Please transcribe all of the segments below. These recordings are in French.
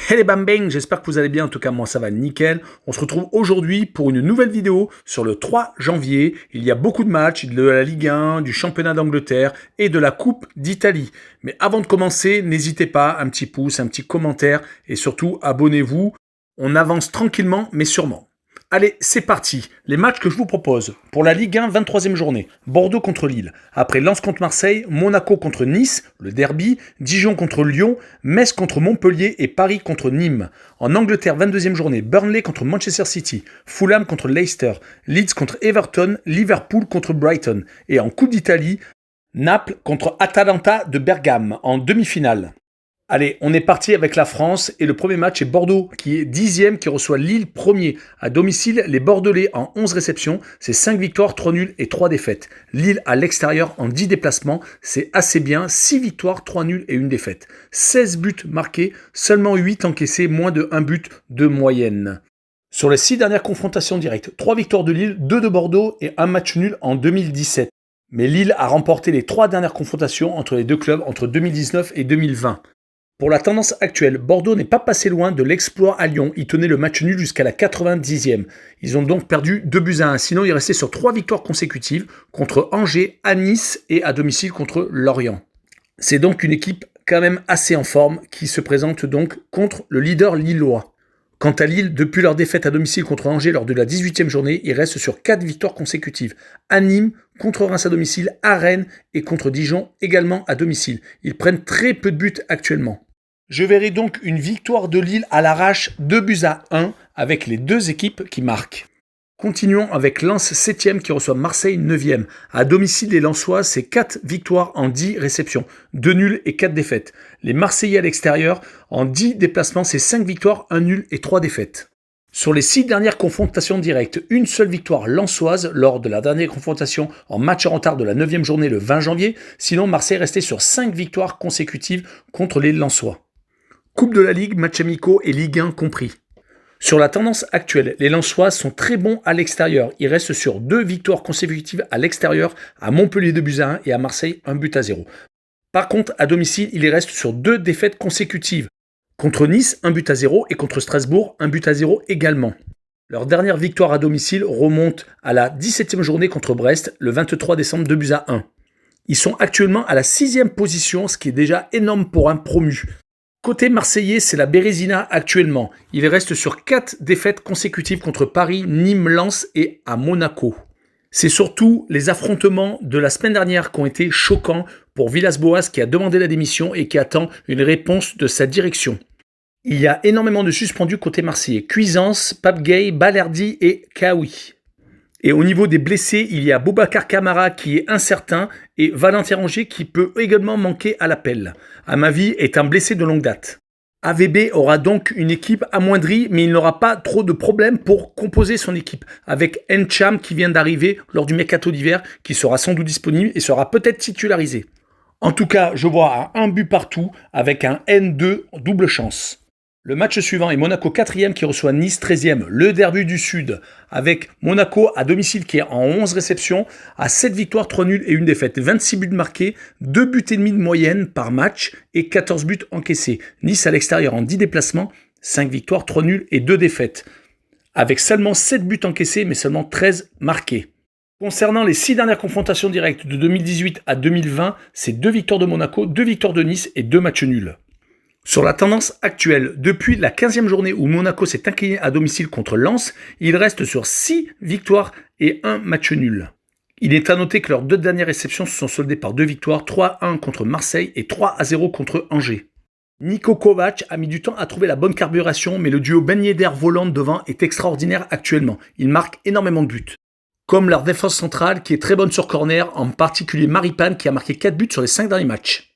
Hey les bambins, j'espère que vous allez bien, en tout cas moi ça va nickel. On se retrouve aujourd'hui pour une nouvelle vidéo sur le 3 janvier. Il y a beaucoup de matchs de la Ligue 1, du championnat d'Angleterre et de la Coupe d'Italie. Mais avant de commencer, n'hésitez pas, un petit pouce, un petit commentaire et surtout abonnez-vous. On avance tranquillement mais sûrement. Allez, c'est parti. Les matchs que je vous propose. Pour la Ligue 1, 23e journée. Bordeaux contre Lille. Après Lens contre Marseille, Monaco contre Nice, le derby, Dijon contre Lyon, Metz contre Montpellier et Paris contre Nîmes. En Angleterre, 22e journée. Burnley contre Manchester City, Fulham contre Leicester, Leeds contre Everton, Liverpool contre Brighton. Et en Coupe d'Italie, Naples contre Atalanta de Bergame en demi-finale. Allez, on est parti avec la France et le premier match est Bordeaux qui est 10e, qui reçoit Lille premier. À domicile, les Bordelais en 11 réceptions, c'est 5 victoires, 3 nuls et 3 défaites. Lille à l'extérieur en 10 déplacements, c'est assez bien, 6 victoires, 3 nuls et 1 défaite. 16 buts marqués, seulement 8 encaissés, moins de 1 but de moyenne. Sur les 6 dernières confrontations directes, 3 victoires de Lille, 2 de Bordeaux et 1 match nul en 2017. Mais Lille a remporté les 3 dernières confrontations entre les deux clubs entre 2019 et 2020. Pour la tendance actuelle, Bordeaux n'est pas passé loin de l'exploit à Lyon. Ils tenaient le match nul jusqu'à la 90e. Ils ont donc perdu 2-1. Sinon, ils restaient sur 3 victoires consécutives contre Angers, à Nice et à domicile contre Lorient. C'est donc une équipe quand même assez en forme qui se présente donc contre le leader lillois. Quant à Lille, depuis leur défaite à domicile contre Angers lors de la 18e journée, ils restent sur 4 victoires consécutives. À Nîmes, contre Reims à domicile, à Rennes et contre Dijon également à domicile. Ils prennent très peu de buts actuellement. Je verrai donc une victoire de Lille à l'arrache 2-1 avec les deux équipes qui marquent. Continuons avec Lens 7e qui reçoit Marseille 9e. À domicile, les Lensois, c'est 4 victoires en 10 réceptions, 2 nuls et 4 défaites. Les Marseillais à l'extérieur, en 10 déplacements, c'est 5 victoires, 1 nul et 3 défaites. Sur les 6 dernières confrontations directes, une seule victoire lensoise lors de la dernière confrontation en match en retard de la 9e journée le 20 janvier. Sinon, Marseille restait sur 5 victoires consécutives contre les Lensois. Coupe de la Ligue, matchs amicaux et Ligue 1 compris. Sur la tendance actuelle, les Lensois sont très bons à l'extérieur. Ils restent sur 2 victoires consécutives à l'extérieur, à Montpellier 2-1 et à Marseille 1-0. Par contre, à domicile, ils restent sur 2 défaites consécutives. Contre Nice, 1-0 et contre Strasbourg, 1-0 également. Leur dernière victoire à domicile remonte à la 17e journée contre Brest, le 23 décembre 2-1. Ils sont actuellement à la 6e position, ce qui est déjà énorme pour un promu. Côté marseillais, c'est la Bérésina actuellement. Il reste sur 4 défaites consécutives contre Paris, Nîmes, Lens et à Monaco. C'est surtout les affrontements de la semaine dernière qui ont été choquants pour Villas-Boas qui a demandé la démission et qui attend une réponse de sa direction. Il y a énormément de suspendus côté marseillais. Cuisance, Pape Gueye, Balerdi et Kaoui. Et au niveau des blessés, il y a Boubacar Kamara qui est incertain et Valentin Rongier qui peut également manquer à l'appel. Amavi est un blessé de longue date. AVB aura donc une équipe amoindrie, mais il n'aura pas trop de problèmes pour composer son équipe, avec Ncham qui vient d'arriver lors du mercato d'hiver, qui sera sans doute disponible et sera peut-être titularisé. En tout cas, je vois un but partout, avec un N2 double chance. Le match suivant est Monaco 4e qui reçoit Nice 13e, le derby du Sud, avec Monaco à domicile qui est en 11 réceptions, à 7 victoires, 3 nuls et 1 défaite, 26 buts marqués, 2 buts et demi de moyenne par match et 14 buts encaissés. Nice à l'extérieur en 10 déplacements, 5 victoires, 3 nuls et 2 défaites, avec seulement 7 buts encaissés mais seulement 13 marqués. Concernant les 6 dernières confrontations directes de 2018 à 2020, c'est 2 victoires de Monaco, 2 victoires de Nice et 2 matchs nuls. Sur la tendance actuelle, depuis la 15e journée où Monaco s'est incliné à domicile contre Lens, il reste sur 6 victoires et 1 match nul. Il est à noter que leurs 2 dernières réceptions se sont soldées par 2 victoires, 3-1 contre Marseille et 3-0 contre Angers. Niko Kovac a mis du temps à trouver la bonne carburation, mais le duo Ben Yedder-Voland devant est extraordinaire actuellement. Il marque énormément de buts. Comme leur défense centrale qui est très bonne sur corner, en particulier Maripane qui a marqué 4 buts sur les 5 derniers matchs.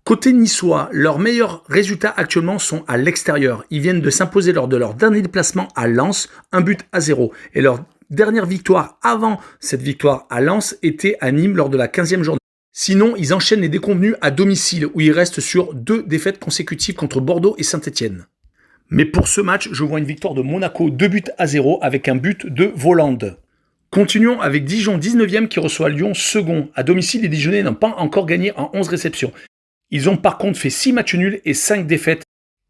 Côté niçois, leurs meilleurs résultats actuellement sont à l'extérieur. Ils viennent de s'imposer lors de leur dernier déplacement à Lens, 1-0. Et leur dernière victoire avant cette victoire à Lens était à Nîmes lors de la 15e journée. Sinon, ils enchaînent les déconvenus à domicile où ils restent sur 2 défaites consécutives contre Bordeaux et Saint-Etienne. Mais pour ce match, je vois une victoire de Monaco 2-0 avec un but de Voland. Continuons avec Dijon 19e qui reçoit Lyon second. À domicile, les Dijonnais n'ont pas encore gagné en 11 réceptions. Ils ont par contre fait 6 matchs nuls et 5 défaites.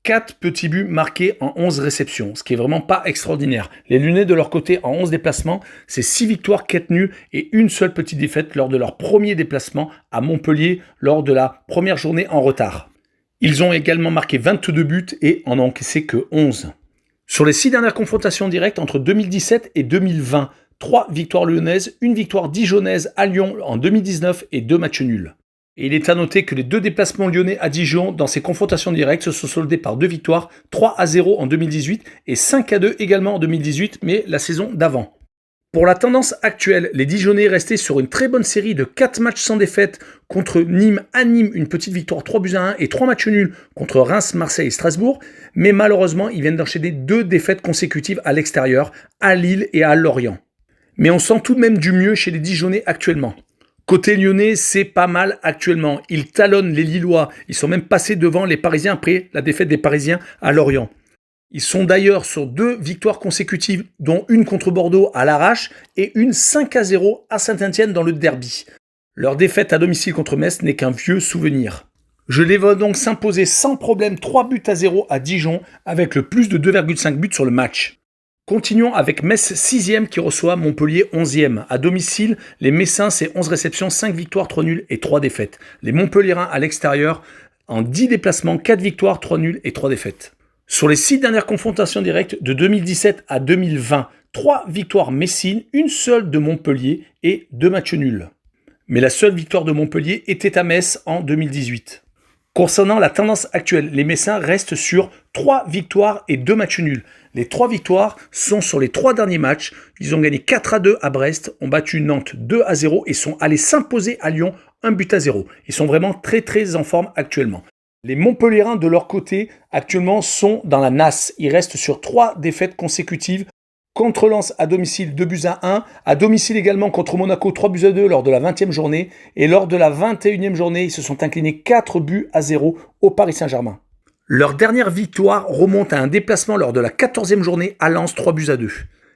4 petits buts marqués en 11 réceptions, ce qui est vraiment pas extraordinaire. Les Lyonnais de leur côté en 11 déplacements, c'est 6 victoires, 4 nuls et une seule petite défaite lors de leur premier déplacement à Montpellier lors de la première journée en retard. Ils ont également marqué 22 buts et en ont encaissé que 11. Sur les 6 dernières confrontations directes entre 2017 et 2020, 3 victoires lyonnaises, une victoire dijonnaise à Lyon en 2019 et 2 matchs nuls. Et il est à noter que les 2 déplacements lyonnais à Dijon dans ces confrontations directes se sont soldés par 2 victoires, 3-0 en 2018 et 5-2 également en 2018, mais la saison d'avant. Pour la tendance actuelle, les Dijonnais restaient sur une très bonne série de 4 matchs sans défaite contre Nîmes à Nîmes, une petite victoire 3-1 et 3 matchs nuls contre Reims, Marseille et Strasbourg, mais malheureusement ils viennent d'enchaîner 2 défaites consécutives à l'extérieur, à Lille et à Lorient. Mais on sent tout de même du mieux chez les Dijonnais actuellement. Côté lyonnais, c'est pas mal actuellement. Ils talonnent les Lillois. Ils sont même passés devant les Parisiens après la défaite des Parisiens à Lorient. Ils sont d'ailleurs sur 2 victoires consécutives, dont une contre Bordeaux à l'arrache et une 5-0 à Saint-Etienne dans le derby. Leur défaite à domicile contre Metz n'est qu'un vieux souvenir. Je les vois donc s'imposer sans problème 3-0 à Dijon avec le plus de 2,5 buts sur le match. Continuons avec Metz 6e qui reçoit Montpellier 11e. À domicile, les Messins, c'est 11 réceptions, 5 victoires, 3 nuls et 3 défaites. Les Montpelliérains à l'extérieur, en 10 déplacements, 4 victoires, 3 nuls et 3 défaites. Sur les 6 dernières confrontations directes de 2017 à 2020, 3 victoires messines, une seule de Montpellier et 2 matchs nuls. Mais la seule victoire de Montpellier était à Metz en 2018. Concernant la tendance actuelle, les Messins restent sur 3 victoires et 2 matchs nuls. Les 3 victoires sont sur les 3 derniers matchs. Ils ont gagné 4-2 à Brest, ont battu Nantes 2-0 et sont allés s'imposer à Lyon 1-0. Ils sont vraiment très en forme actuellement. Les Montpelliérains de leur côté actuellement sont dans la nasse. Ils restent sur 3 défaites consécutives. Contre Lens à domicile 2-1, à domicile également contre Monaco 3-2 lors de la 20e journée et lors de la 21e journée, ils se sont inclinés 4-0 au Paris Saint-Germain. Leur dernière victoire remonte à un déplacement lors de la 14e journée à Lens 3-2.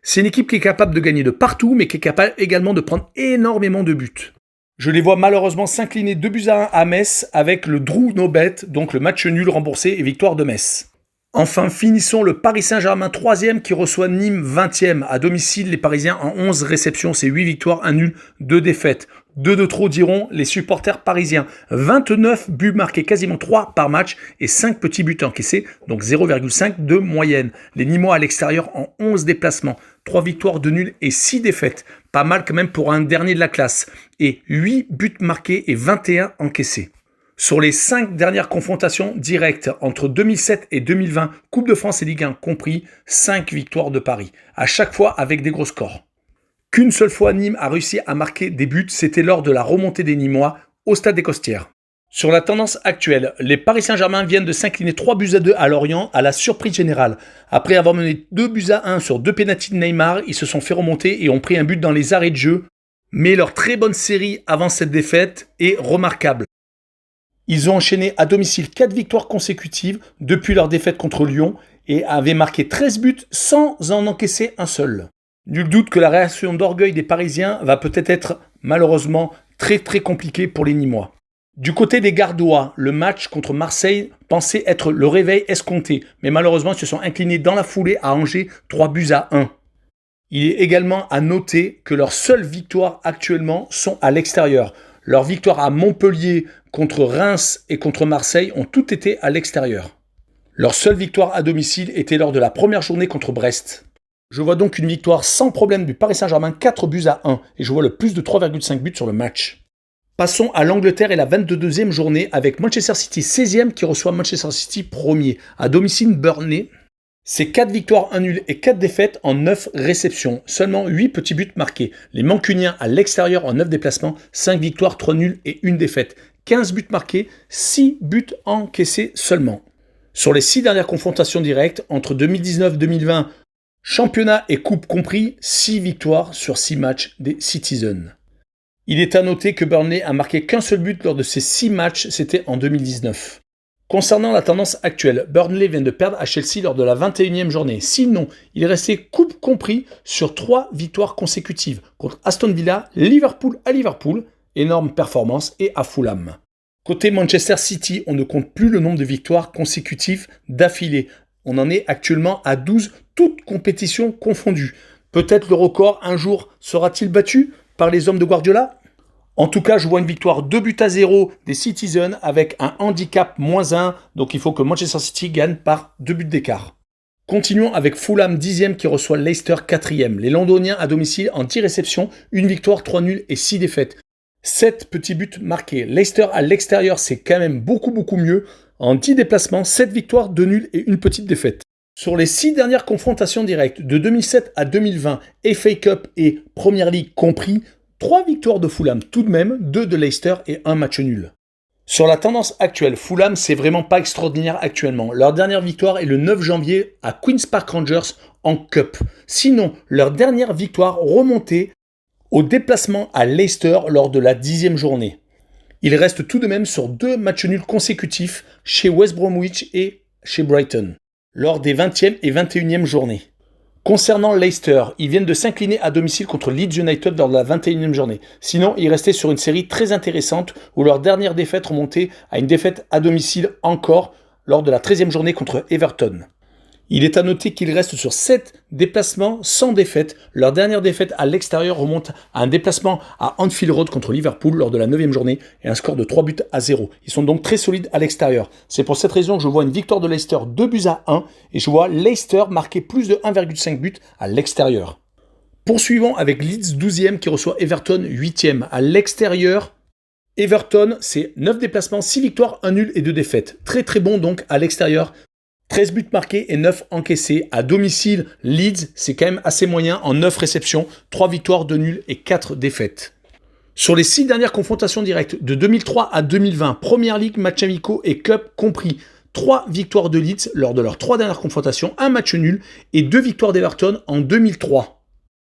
C'est une équipe qui est capable de gagner de partout mais qui est capable également de prendre énormément de buts. Je les vois malheureusement s'incliner 2-1 à Metz avec le Drew No Bet, donc le match nul remboursé et victoire de Metz. Enfin, finissons le Paris Saint-Germain 3e qui reçoit Nîmes 20e. À domicile, les Parisiens en 11 réceptions, c'est 8 victoires, 1 nul, 2 défaites. 2 de trop diront les supporters parisiens. 29 buts marqués, quasiment 3 par match et 5 petits buts encaissés, donc 0,5 de moyenne. Les Nîmois à l'extérieur en 11 déplacements, 3 victoires, 2 nuls et 6 défaites. Pas mal quand même pour un dernier de la classe. Et 8 buts marqués et 21 encaissés. Sur les 5 dernières confrontations directes entre 2007 et 2020, Coupe de France et Ligue 1 compris, 5 victoires de Paris, à chaque fois avec des gros scores. Qu'une seule fois Nîmes a réussi à marquer des buts, c'était lors de la remontée des Nîmois au Stade des Costières. Sur la tendance actuelle, les Paris Saint-Germain viennent de s'incliner 3-2 à Lorient à la surprise générale. Après avoir mené 2-1 sur 2 pénaltys de Neymar, ils se sont fait remonter et ont pris un but dans les arrêts de jeu. Mais leur très bonne série avant cette défaite est remarquable. Ils ont enchaîné à domicile 4 victoires consécutives depuis leur défaite contre Lyon et avaient marqué 13 buts sans en encaisser un seul. Nul doute que la réaction d'orgueil des Parisiens va peut-être être malheureusement très compliquée pour les Nîmois. Du côté des Gardois, le match contre Marseille pensait être le réveil escompté, mais malheureusement ils se sont inclinés dans la foulée à Angers 3-1. Il est également à noter que leurs seules victoires actuellement sont à l'extérieur. Leurs victoires à Montpellier, contre Reims et contre Marseille ont toutes été à l'extérieur. Leur seule victoire à domicile était lors de la première journée contre Brest. Je vois donc une victoire sans problème du Paris Saint-Germain 4-1 et je vois le plus de 3,5 buts sur le match. Passons à l'Angleterre et la 22e journée avec Manchester City 16e qui reçoit Manchester City 1er. À domicile Burnley, c'est 4 victoires, 1 nul et 4 défaites en 9 réceptions. Seulement 8 petits buts marqués. Les Mancuniens à l'extérieur en 9 déplacements, 5 victoires, 3 nuls et 1 défaite. 15 buts marqués, 6 buts encaissés seulement. Sur les 6 dernières confrontations directes, entre 2019-2020, championnat et coupe compris, 6 victoires sur 6 matchs des Citizens. Il est à noter que Burnley a marqué qu'un seul but lors de ces 6 matchs, c'était en 2019. Concernant la tendance actuelle, Burnley vient de perdre à Chelsea lors de la 21e journée. Sinon, il est resté coupe compris sur 3 victoires consécutives contre Aston Villa, Liverpool à Liverpool, énorme performance, et à Fulham. Côté Manchester City, on ne compte plus le nombre de victoires consécutives d'affilée. On en est actuellement à 12, toutes compétitions confondues. Peut-être le record un jour sera-t-il battu par les hommes de Guardiola? En tout cas, je vois une victoire 2-0 des Citizens avec un handicap -1. Donc il faut que Manchester City gagne par 2 buts d'écart. Continuons avec Fulham 10e qui reçoit Leicester 4e. Les Londoniens à domicile en 10 réceptions, 1 victoire, 3 nuls et 6 défaites. 7 petits buts marqués. Leicester à l'extérieur, c'est quand même beaucoup mieux. En 10 déplacements, 7 victoires, 2 nuls et 1 petite défaite. Sur les 6 dernières confrontations directes, de 2007 à 2020, FA Cup et Premier League compris, 3 victoires de Fulham tout de même, 2 de Leicester et 1 match nul. Sur la tendance actuelle, Fulham, c'est vraiment pas extraordinaire actuellement. Leur dernière victoire est le 9 janvier à Queen's Park Rangers en Cup. Sinon, leur dernière victoire remontait au déplacement à Leicester lors de la 10e journée. Ils restent tout de même sur 2 matchs nuls consécutifs chez West Bromwich et chez Brighton, lors des 20e et 21e journées. Concernant Leicester, ils viennent de s'incliner à domicile contre Leeds United lors de la 21e journée. Sinon, ils restaient sur une série très intéressante où leur dernière défaite remontait à une défaite à domicile encore lors de la 13e journée contre Everton. Il est à noter qu'ils restent sur 7 déplacements sans défaite. Leur dernière défaite à l'extérieur remonte à un déplacement à Anfield Road contre Liverpool lors de la 9e journée et un score de 3-0. Ils sont donc très solides à l'extérieur. C'est pour cette raison que je vois une victoire de Leicester 2-1 et je vois Leicester marquer plus de 1,5 buts à l'extérieur. Poursuivons avec Leeds 12e qui reçoit Everton 8e. À l'extérieur, Everton, c'est 9 déplacements, 6 victoires, 1 nul et 2 défaites. Très bon donc à l'extérieur. 13 buts marqués et 9 encaissés. À domicile, Leeds, c'est quand même assez moyen en 9 réceptions, 3 victoires, 2 nuls et 4 défaites. Sur les 6 dernières confrontations directes, de 2003 à 2020, Premier League, matchs amicaux et Cup compris, 3 victoires de Leeds lors de leurs 3 dernières confrontations, 1 match nul et 2 victoires d'Everton en 2003.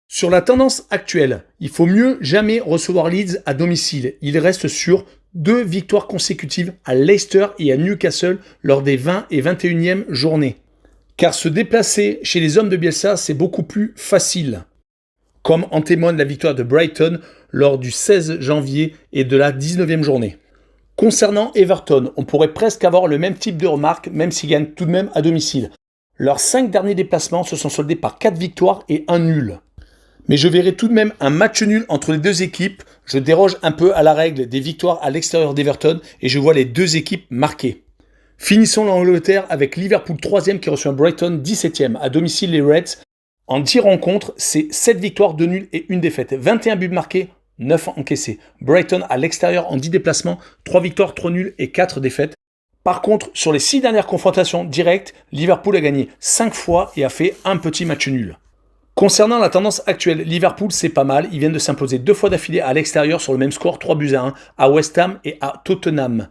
Sur la tendance actuelle, il faut mieux jamais recevoir Leeds à domicile. Il reste sur 2 victoires consécutives à Leicester et à Newcastle lors des 20 et 21e journées. Car se déplacer chez les hommes de Bielsa, c'est beaucoup plus facile. Comme en témoigne la victoire de Brighton lors du 16 janvier et de la 19e journée. Concernant Everton, on pourrait presque avoir le même type de remarque, même s'ils gagnent tout de même à domicile. Leurs 5 derniers déplacements se sont soldés par 4 victoires et 1 nul. Mais je verrai tout de même un match nul entre les deux équipes. Je déroge un peu à la règle des victoires à l'extérieur d'Everton et je vois les deux équipes marquées. Finissons l'Angleterre avec Liverpool 3e qui reçoit Brighton 17e. À domicile, les Reds, en 10 rencontres, c'est 7 victoires, 2 nuls et 1 défaite. 21 buts marqués, 9 encaissés. Brighton à l'extérieur en 10 déplacements, 3 victoires, 3 nuls et 4 défaites. Par contre, sur les 6 dernières confrontations directes, Liverpool a gagné 5 fois et a fait un petit match nul. Concernant la tendance actuelle, Liverpool, c'est pas mal. Ils viennent de s'imposer 2 fois d'affilée à l'extérieur sur le même score, 3-1, à West Ham et à Tottenham.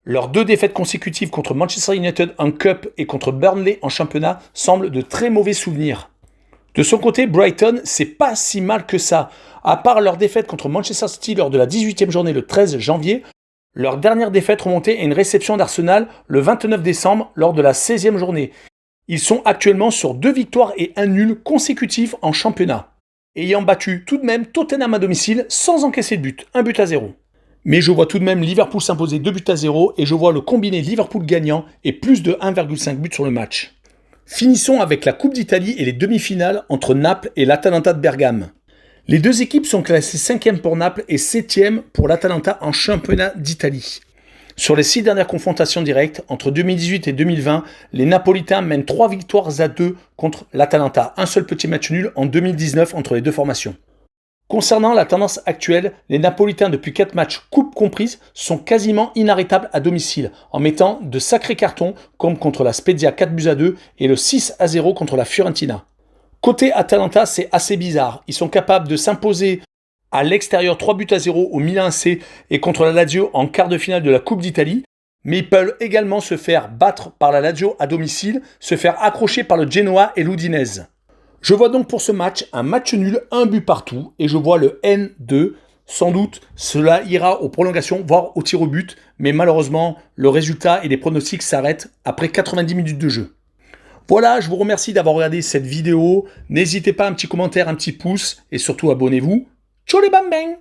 Leurs 2 défaites consécutives contre Manchester United en Cup et contre Burnley en championnat semblent de très mauvais souvenirs. De son côté, Brighton, c'est pas si mal que ça. À part leur défaite contre Manchester City lors de la 18e journée le 13 janvier, leur dernière défaite remontait à une réception d'Arsenal le 29 décembre lors de la 16e journée. Ils sont actuellement sur 2 victoires et 1 nul consécutifs en championnat, ayant battu tout de même Tottenham à domicile sans encaisser de but, 1-0. Mais je vois tout de même Liverpool s'imposer 2-0 et je vois le combiné Liverpool gagnant et plus de 1,5 buts sur le match. Finissons avec la Coupe d'Italie et les demi-finales entre Naples et l'Atalanta de Bergame. Les deux équipes sont classées 5e pour Naples et 7e pour l'Atalanta en championnat d'Italie. Sur les 6 dernières confrontations directes, entre 2018 et 2020, les Napolitains mènent 3 victoires à 2 contre l'Atalanta. Un seul petit match nul en 2019 entre les deux formations. Concernant la tendance actuelle, les Napolitains depuis 4 matchs, coupe comprise, sont quasiment inarrêtables à domicile, en mettant de sacrés cartons comme contre la Spezia 4-2 et le 6-0 contre la Fiorentina. Côté Atalanta, c'est assez bizarre. Ils sont capables de s'imposer à l'extérieur 3-0 au Milan AC et contre la Lazio en quart de finale de la Coupe d'Italie, mais ils peuvent également se faire battre par la Lazio à domicile, se faire accrocher par le Genoa et l'Udinese. Je vois donc pour ce match un match nul, 1 but partout, et je vois le N2. Sans doute, cela ira aux prolongations, voire au tir au but, mais malheureusement, le résultat et les pronostics s'arrêtent après 90 minutes de jeu. Voilà, je vous remercie d'avoir regardé cette vidéo. N'hésitez pas à un petit commentaire, un petit pouce, et surtout abonnez-vous. Ciao les bambins!